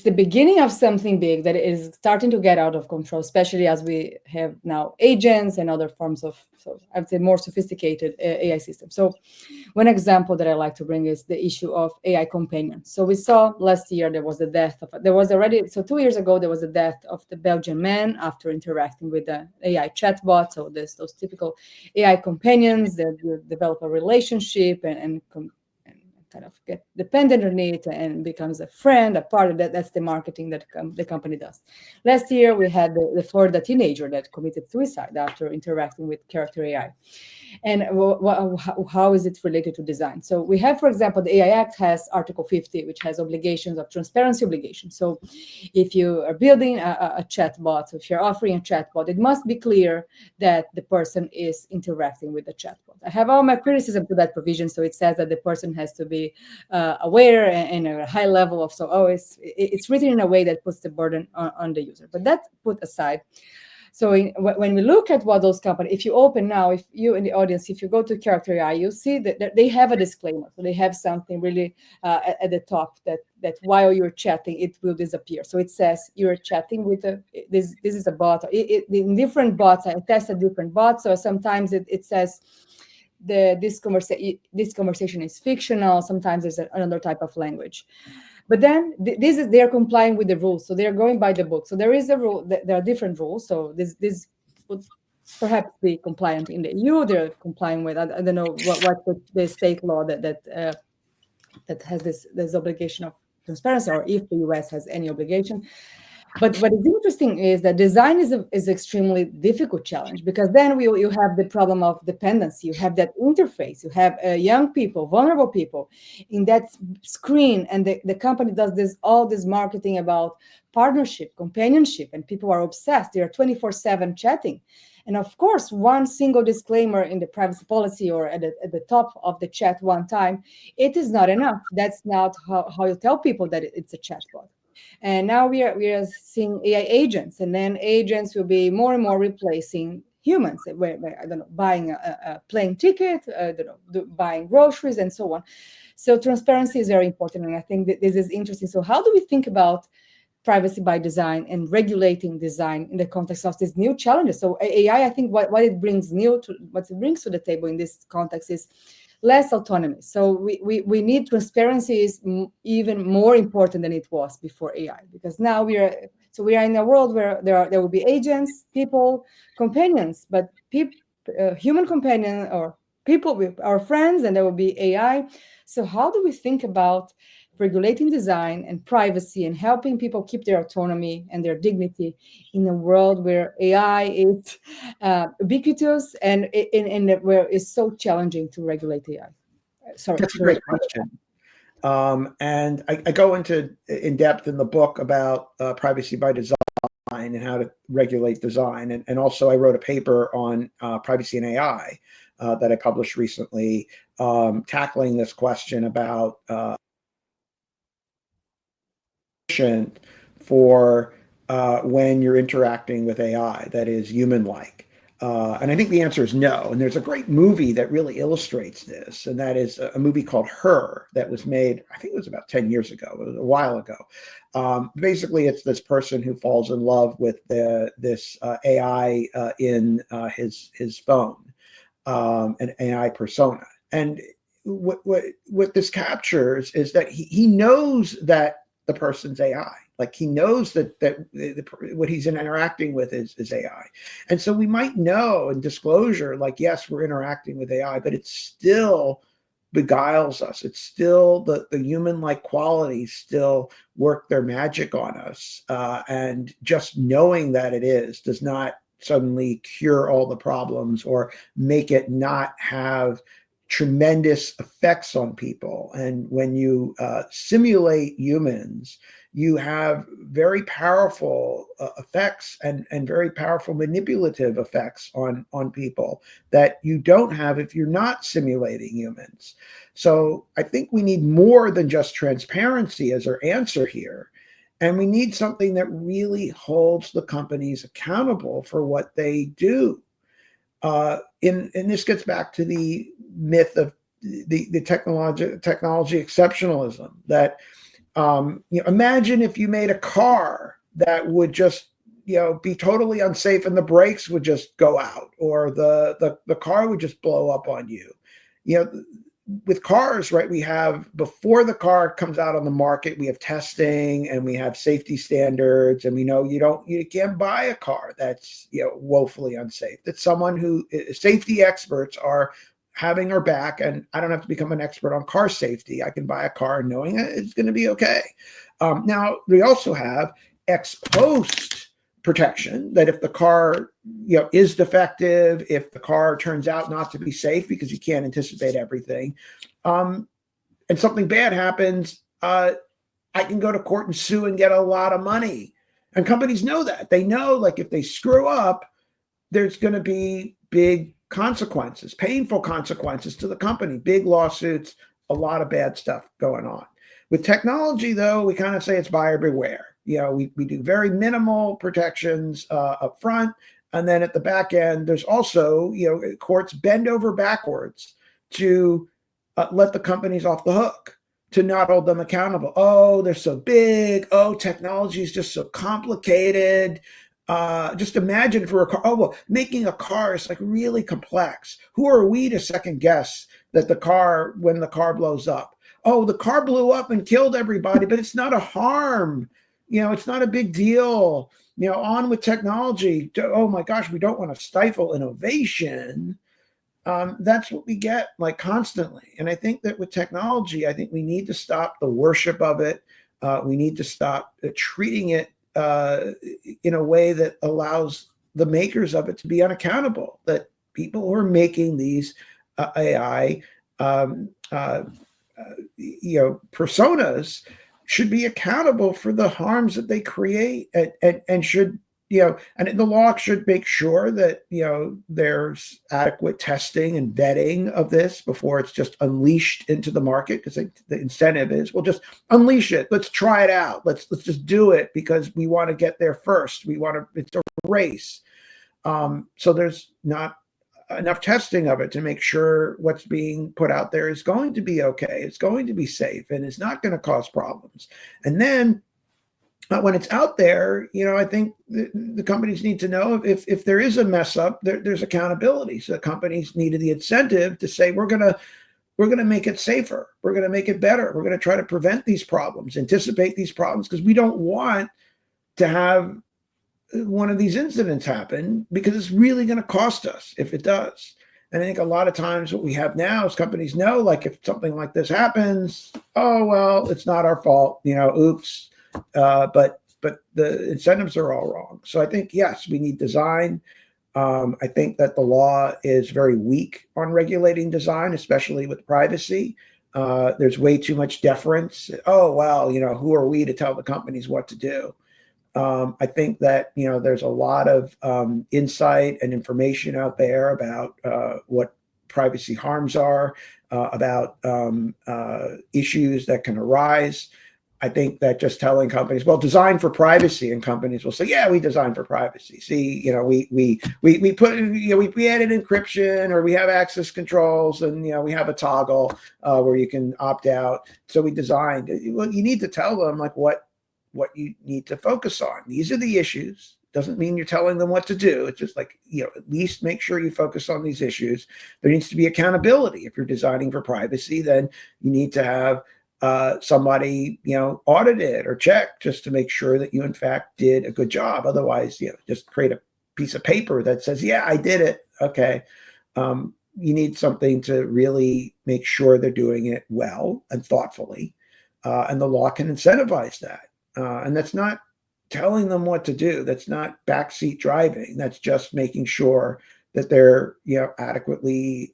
the beginning of something big that is starting to get out of control, especially as we have now agents and other forms of, so I would say, more sophisticated AI systems. So one example that I like to bring is the issue of AI companions. So we saw last year there was 2 years ago, there was the death of the Belgian man after interacting with the AI chatbot. So there's those typical AI companions that develop a relationship and kind of get dependent on it and becomes a friend, a part of that. That's the marketing that the company does. Last year, we had the Florida teenager that committed suicide after interacting with character AI. And how is it related to design? So we have, for example, the AI Act has Article 50, which has obligations of transparency obligations. So if you are building a chatbot, if you're offering a chatbot, it must be clear that the person is interacting with the chatbot. I have all my criticism to that provision. So it says that the person has to be aware and a high level of, so it's written in a way that puts the burden on the user. But that put aside. So when we look at what those companies, if you open now, if you in the audience, if you go to Character AI, you'll see that they have a disclaimer. So they have something really at the top that while you're chatting, it will disappear. So it says you're chatting with this is a bot. In different bots, I tested different bots. So sometimes it says this conversation is fictional. Sometimes there's another type of language. But then they're complying with the rules, so they're going by the book. So there is a rule. There are different rules. So this would perhaps be compliant in the EU. They're complying with I don't know what the state law that has this obligation of transparency, or if the US has any obligation. But what is interesting is that design is extremely difficult challenge, because then you have the problem of dependency. You have that interface. You have young people, vulnerable people in that screen, and the company does all this marketing about partnership, companionship, and people are obsessed. They are 24/7 chatting. And of course, one single disclaimer in the privacy policy or at the top of the chat one time, it is not enough. That's not how you tell people that it's a chatbot. And now we are seeing AI agents, and then agents will be more and more replacing humans. Where I don't know, buying a plane ticket, buying groceries, and so on. So transparency is very important, and I think that this is interesting. So how do we think about privacy by design and regulating design in the context of these new challenges? So AI, I think what it brings to the table in this context is less autonomy. So we need transparency is even more important than it was before AI, because now we are in a world where there will be agents, people, companions, but human companion or people with our friends, and there will be AI. So how do we think about regulating design and privacy and helping people keep their autonomy and their dignity in a world where AI is ubiquitous and where it's so challenging to regulate AI? Sorry, that's a great question. And I go in depth in the book about privacy by design and how to regulate design. And also I wrote a paper on privacy and AI that I published recently, tackling this question about for when you're interacting with AI that is human-like. And I think the answer is no. And there's a great movie that really illustrates this, and that is a movie called Her that was made, I think it was about 10 years ago. It was a while ago. Basically, it's this person who falls in love with this AI in his phone, an AI persona. And what this captures is that he knows that the person's AI. Like he knows that what he's interacting with is AI. And so we might know in disclosure, like, yes, we're interacting with AI, but it still beguiles us. It's still the human-like qualities still work their magic on us. And just knowing that it is does not suddenly cure all the problems or make it not have tremendous effects on people. And when you simulate humans, you have very powerful effects and very powerful manipulative effects on people that you don't have if you're not simulating humans. So I think we need more than just transparency as our answer here. And we need something that really holds the companies accountable for what they do. And this gets back to the myth of the technology exceptionalism that imagine if you made a car that would just be totally unsafe and the brakes would just go out, or the car would just blow up on you. With cars, right, we have, before the car comes out on the market, we have testing and we have safety standards, and we know you can't buy a car that's woefully unsafe. That someone who safety experts are having our back, and I don't have to become an expert on car safety. I can buy a car knowing it's going to be okay. Now we also have ex post protection, that if the car is defective, if the car turns out not to be safe, because you can't anticipate everything, and something bad happens, I can go to court and sue and get a lot of money. And companies know that. They know, like, if they screw up, there's going to be big consequences, painful consequences to the company, big lawsuits, a lot of bad stuff going on. With technology, though, we kind of say it's buyer beware. We do very minimal protections up front. And then at the back end, there's also, courts bend over backwards to let the companies off the hook, to not hold them accountable. Oh, they're so big. Oh, technology is just so complicated. Just imagine for a car. Oh, well, making a car is like really complex. Who are we to second guess that when the car blows up? Oh, the car blew up and killed everybody, but it's not a harm. It's not a big deal. On with technology. Oh my gosh, we don't want to stifle innovation. That's what we get like constantly. And I think that with technology, I think we need to stop the worship of it. We need to stop treating it in a way that allows the makers of it to be unaccountable, that people who are making these AI personas should be accountable for the harms that they create, and should, and the law should make sure that, there's adequate testing and vetting of this before it's just unleashed into the market, because the incentive is, well, just unleash it. Let's try it out. Let's just do it because we want to get there first. It's a race. So there's not enough testing of it to make sure what's being put out there is going to be okay. It's going to be safe and it's not going to cause problems. And then when it's out there, I think the companies need to know if there is a mess up, there's accountability. So companies needed the incentive to say, we're going to make it safer. We're going to make it better. We're going to try to prevent these problems, anticipate these problems, because we don't want to have one of these incidents happen, because it's really going to cost us if it does. And I think a lot of times what we have now is companies know, like, if something like this happens, oh, well, it's not our fault, oops. But the incentives are all wrong. So I think, yes, we need design. I think that the law is very weak on regulating design, especially with privacy. There's way too much deference. Oh, well, who are we to tell the companies what to do? I think that, there's a lot of insight and information out there about what privacy harms are, about issues that can arise. I think that just telling companies, well, design for privacy, and companies will say, yeah, we design for privacy. See, we put, we added encryption, or we have access controls, and, we have a toggle where you can opt out. So we designed. Well, you need to tell them like what you need to focus on. These are the issues. Doesn't mean you're telling them what to do. It's just like, at least make sure you focus on these issues. There needs to be accountability. If you're designing for privacy, then you need to have somebody, audit it or check, just to make sure that you in fact did a good job. Otherwise, just create a piece of paper that says, yeah, I did it. Okay. You need something to really make sure they're doing it well and thoughtfully. And the law can incentivize that. And that's not telling them what to do. That's not backseat driving. That's just making sure that they're, adequately,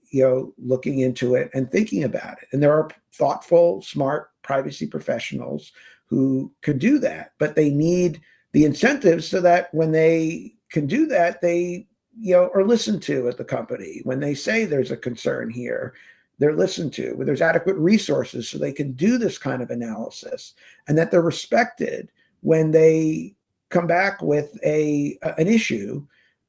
looking into it and thinking about it. And there are thoughtful, smart privacy professionals who can do that, but they need the incentives so that when they can do that, they, are listened to at the company. When they say there's a concern here, they're listened to, where there's adequate resources so they can do this kind of analysis, and that they're respected when they come back with an issue,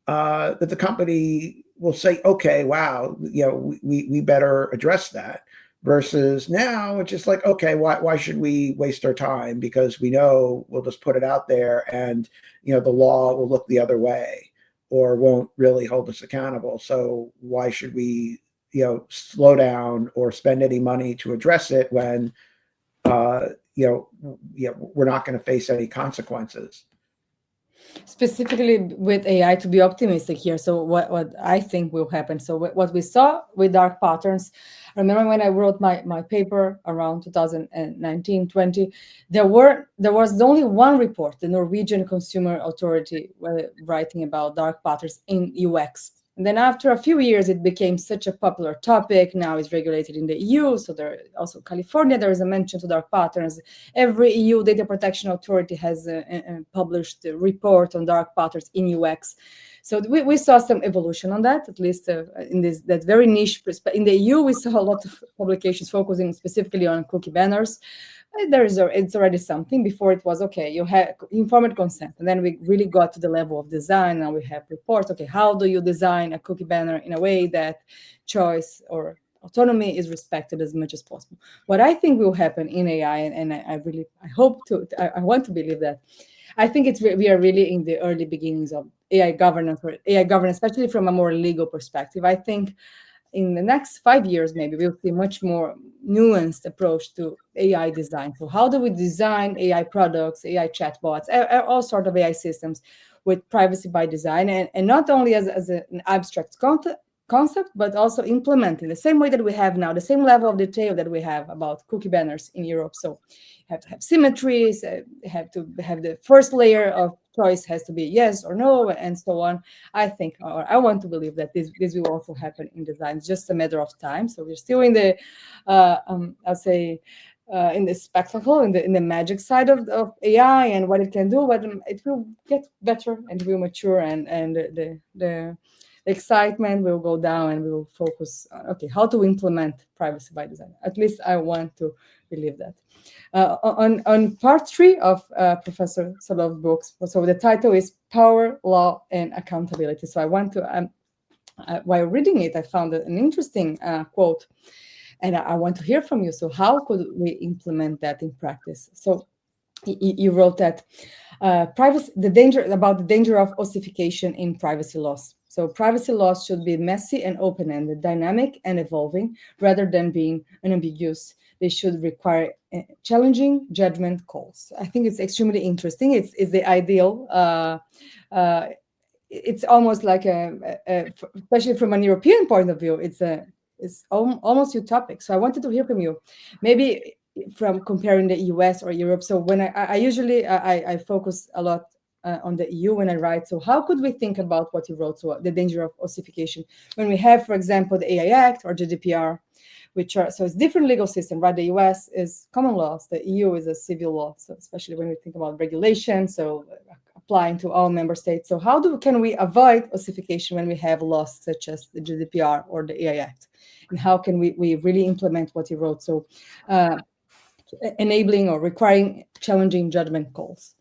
that the company will say, okay, wow, we better address that. Versus now, it's just like, okay, why should we waste our time? Because we know we'll just put it out there, and the law will look the other way, or won't really hold us accountable. So why should we slow down or spend any money to address it when we're not going to face any consequences? Specifically with AI, to be optimistic here. So what I think will happen. So what we saw with dark patterns, I remember when I wrote my paper around 2019-20, there was only one report, the Norwegian Consumer Authority, writing about dark patterns in UX. And then after a few years, it became such a popular topic. Now it's regulated in the EU. So there also California, there is a mention to dark patterns. Every EU data protection authority has published a report on dark patterns in UX. So we saw some evolution on that, at least in that very niche. In the EU, we saw a lot of publications focusing specifically on cookie banners. It's already something. Before it was, okay, you have informed consent. And then we really got to the level of design. Now we have reports. Okay, how do you design a cookie banner in a way that choice or autonomy is respected as much as possible? What I think will happen in AI, and I want to believe that. I think we are really in the early beginnings of AI governance, especially from a more legal perspective. I think in the next 5 years, maybe we'll see much more nuanced approach to AI design. So how do we design AI products, AI chatbots, all sort of AI systems with privacy by design, and not only as an abstract concept, but also implementing the same way that we have now, the same level of detail that we have about cookie banners in Europe. So you have to have symmetries, have to have the first layer of choice has to be yes or no, and so on. I think, or I want to believe that this will also happen in design. It's just a matter of time. So we're still in the, I'll say, in the spectacle, in the magic side of AI and what it can do, but it will get better and it will mature, and the excitement will go down, and we will focus on, okay, how to implement privacy by design. At least I want to believe that. On part 3 of Professor Solove's books, so the title is Power, Law, and Accountability. So I want to, while reading it, I found an interesting quote, and I want to hear from you. So how could we implement that in practice? So you wrote that the danger of ossification in privacy laws. So privacy laws should be messy and open-ended, dynamic and evolving, rather than being unambiguous. They should require challenging judgment calls. I think it's extremely interesting. It's the ideal. It's almost like especially from an European point of view, it's almost utopic. So I wanted to hear from you, maybe from comparing the US or Europe. So when I usually focus a lot on the EU when I write. So how could we think about what you wrote, so the danger of ossification, when we have, for example, the AI Act or GDPR, which are, so it's different legal system, right? The US is common laws, the EU is a civil law. So especially when we think about regulation, so applying to all member states. So how can we avoid ossification when we have laws such as the GDPR or the AI Act? And how can we really implement what you wrote? So enabling or requiring challenging judgment calls.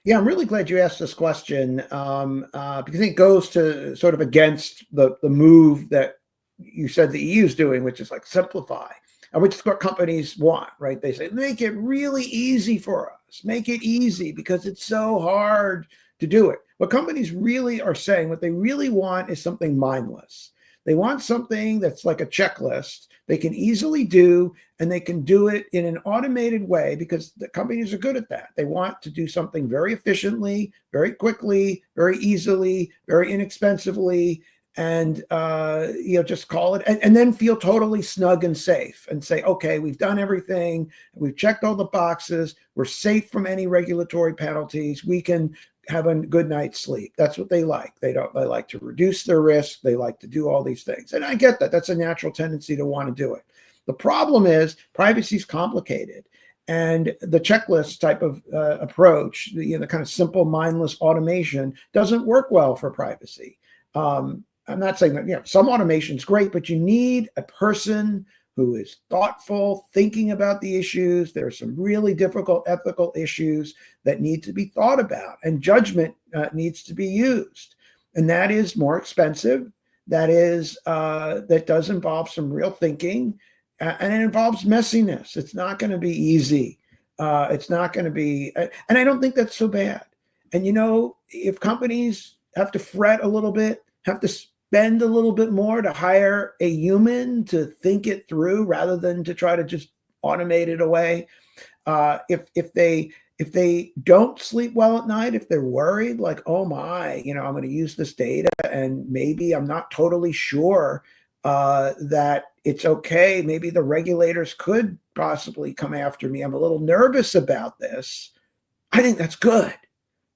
Yeah, I'm really glad you asked this question because it goes to sort of against the move that you said the EU is doing, which is like simplify, and which is what companies want, right? They say, make it really easy for us, make it easy because it's so hard to do it. What companies really are saying, what they really want is something mindless. They want something that's like a checklist they can easily do, and they can do it in an automated way because the companies are good at that. They want to do something very efficiently, very quickly, very easily, very inexpensively, and just call it, and then feel totally snug and safe and say, okay, we've done everything, we've checked all the boxes, we're safe from any regulatory penalties, we can have a good night's sleep. That's what they like. They like to reduce their risk. They like to do all these things. And I get that. That's a natural tendency to want to do it. The problem is privacy is complicated. And the checklist type of approach, the kind of simple, mindless automation doesn't work well for privacy. I'm not saying that, some automation is great, but you need a person who is thoughtful, thinking about the issues. There are some really difficult ethical issues that need to be thought about, and judgment needs to be used. And that is more expensive. That does involve some real thinking, and it involves messiness. It's not going to be easy. It's not going to be, and I don't think that's so bad. And if companies have to fret a little bit, have to spend a little bit more to hire a human to think it through rather than to try to just automate it away. If they don't sleep well at night, if they're worried, like, oh my, I'm going to use this data and maybe I'm not totally sure that it's okay. Maybe the regulators could possibly come after me. I'm a little nervous about this. I think that's good.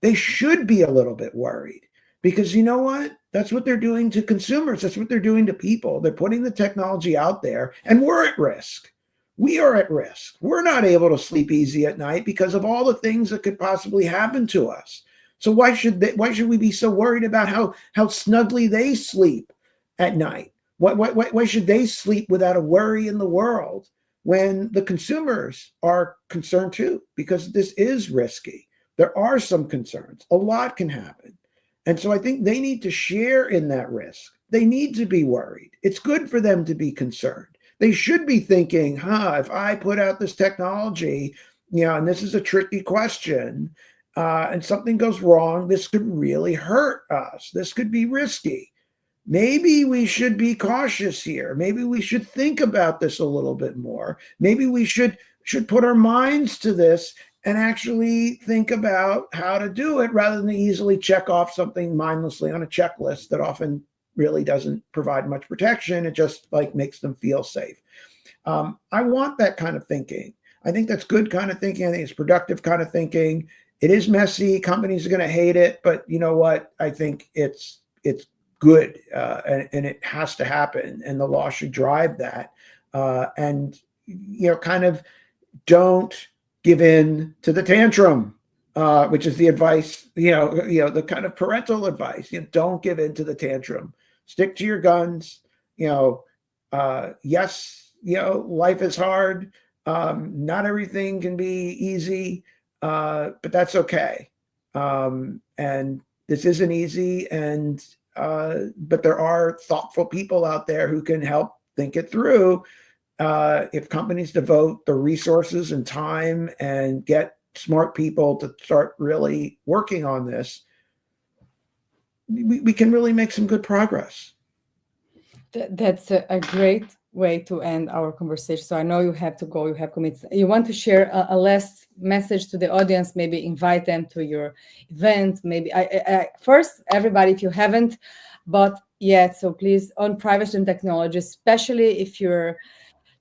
They should be a little bit worried Because you know what? That's what they're doing to consumers. That's what they're doing to people. They're putting the technology out there, and we're at risk. We are at risk. We're not able to sleep easy at night because of all the things that could possibly happen to us. So why should we be so worried about how snugly they sleep at night? Why should they sleep without a worry in the world when the consumers are concerned too? Because this is risky. There are some concerns. A lot can happen. And so I think they need to share in that risk. They need to be worried. It's good for them to be concerned. They should be thinking, if I put out this technology, and this is a tricky question, and something goes wrong, this could really hurt us. This could be risky. Maybe we should be cautious here. Maybe we should think about this a little bit more. Maybe we should put our minds to this and actually think about how to do it rather than easily check off something mindlessly on a checklist that often really doesn't provide much protection. It just makes them feel safe. I want that kind of thinking. I think that's good kind of thinking. I think it's productive kind of thinking. It is messy. Companies are going to hate it, but you know what? I think it's good, and it has to happen, and the law should drive that. And kind of don't give in to the tantrum, which is the advice. The kind of parental advice. Don't give in to the tantrum. Stick to your guns. Yes, life is hard. Not everything can be easy, but that's okay. And this isn't easy, but there are thoughtful people out there who can help think it through. If companies devote the resources and time and get smart people to start really working on this, we can really make some good progress. That's a great way to end our conversation. So I know you have to go, you have committed. You want to share a last message to the audience, maybe invite them to your event. Maybe first, everybody, if you haven't bought yet, so please, on privacy and technology, especially if you're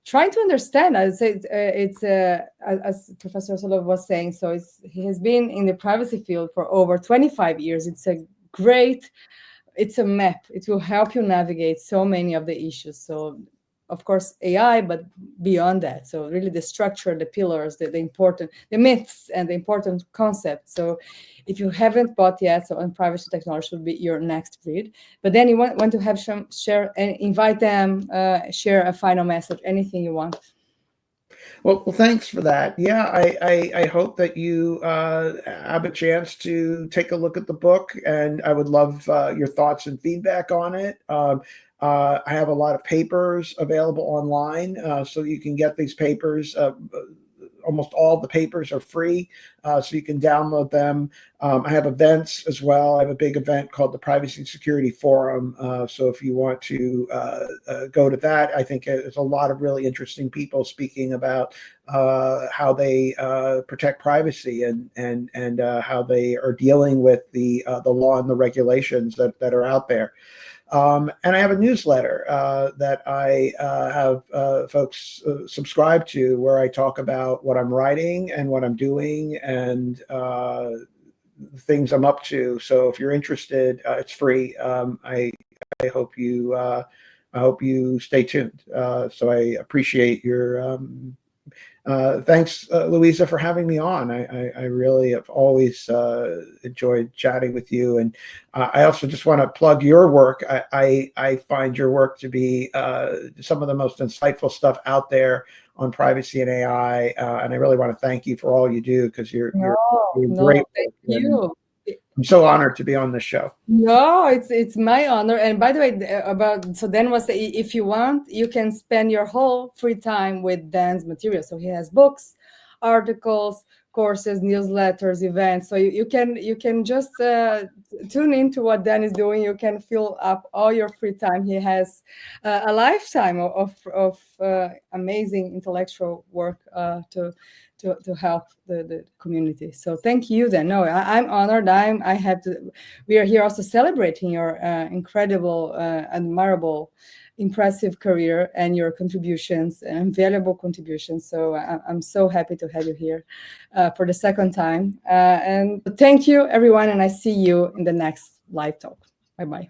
trying to understand, I would say it's as Professor Solove was saying, so he has been in the privacy field for over 25 years. It's a map. It will help you navigate so many of the issues. So, of course, AI, but beyond that. So really the structure, the pillars, the myths and the important concepts. So if you haven't bought yet, so on privacy technology should be your next read. But then you want to have share and invite them, share a final message, anything you want. Well, thanks for that. Yeah, I hope that you have a chance to take a look at the book, and I would love your thoughts and feedback on it. I have a lot of papers available online, so you can get these papers. Almost all the papers are free, so you can download them. I have events as well. I have a big event called the Privacy and Security Forum. So if you want to go to that, I think there's a lot of really interesting people speaking about how they protect privacy and how they are dealing with the law and the regulations that are out there. And I have a newsletter that I have folks subscribe to, where I talk about what I'm writing and what I'm doing and things I'm up to. So if you're interested, it's free. I hope you stay tuned. So I appreciate your thanks, Luiza, for having me on. I really have always enjoyed chatting with you. And I also just want to plug your work. I find your work to be some of the most insightful stuff out there on privacy and AI. And I really want to thank you for all you do, because you're great. Thank you. I'm so honored to be on this show. No, it's my honor. And by the way, so Dan was saying, if you want, you can spend your whole free time with Dan's material. So he has books, articles, courses, newsletters, events. So you can just tune into what Dan is doing. You can fill up all your free time. He has a lifetime of amazing intellectual work to help the community. So thank you, Dan. No, I'm honored. We are here also celebrating your incredible, admirable, impressive career and your contributions and valuable contributions. So I'm so happy to have you here for the second time. And thank you, everyone. And I see you in the next live talk. Bye-bye.